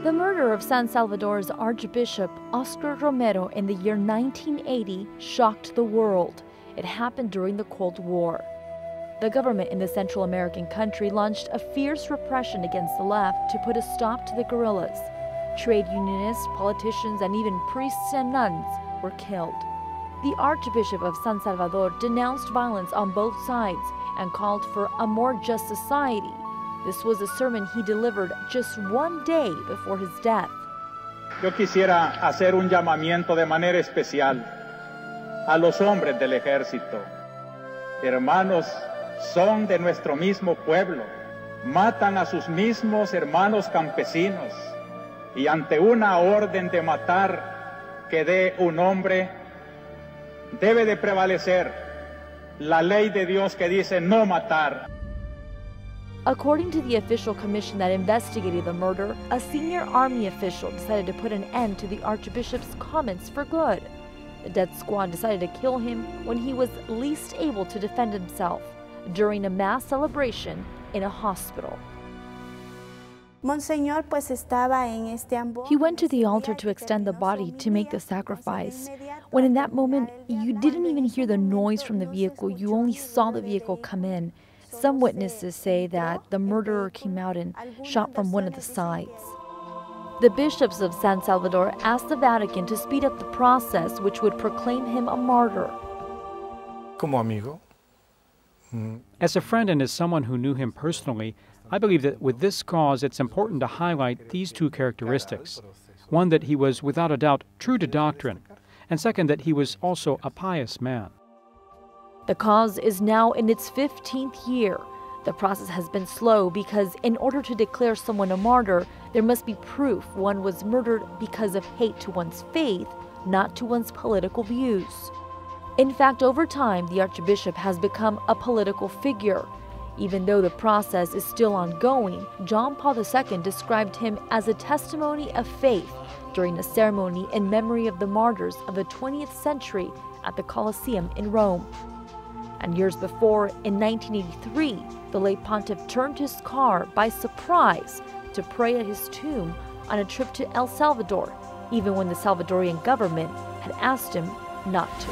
The murder of San Salvador's Archbishop Msgr Romero in the year 1980 shocked the world. It happened during the Cold War. The government in the Central American country launched a fierce repression against the left to put a stop to the guerrillas. Trade unionists, politicians, and even priests and nuns were killed. The Archbishop of San Salvador denounced violence on both sides and called for a more just society. This was a sermon he delivered just one day before his death. Yo quisiera hacer un llamamiento de manera especial a los hombres del ejército. Hermanos, son de nuestro mismo pueblo, matan a sus mismos hermanos campesinos y ante una orden de matar que dé un hombre, debe de prevalecer la ley de Dios que dice no matar. According to the official commission that investigated the murder, a senior army official decided to put an end to the Archbishop's comments for good. The death squad decided to kill him when he was least able to defend himself, during a mass celebration in a hospital. He went to the altar to extend the body to make the sacrifice. When in that moment, you didn't even hear the noise from the vehicle, you only saw the vehicle come in. Some witnesses say that the murderer came out and shot from one of the sides. The bishops of San Salvador asked the Vatican to speed up the process, which would proclaim him a martyr. Como amigo. As a friend and as someone who knew him personally, I believe that with this cause it's important to highlight these two characteristics. One, that he was without a doubt true to doctrine, and second, that he was also a pious man. The cause is now in its 15th year. The process has been slow because in order to declare someone a martyr, there must be proof one was murdered because of hate to one's faith, not to one's political views. In fact, over time, the Archbishop has become a political figure. Even though the process is still ongoing, John Paul II described him as a testimony of faith during a ceremony in memory of the martyrs of the 20th century at the Colosseum in Rome. And years before, in 1983, the late pontiff turned his car by surprise to pray at his tomb on a trip to El Salvador, even when the Salvadorian government had asked him not to.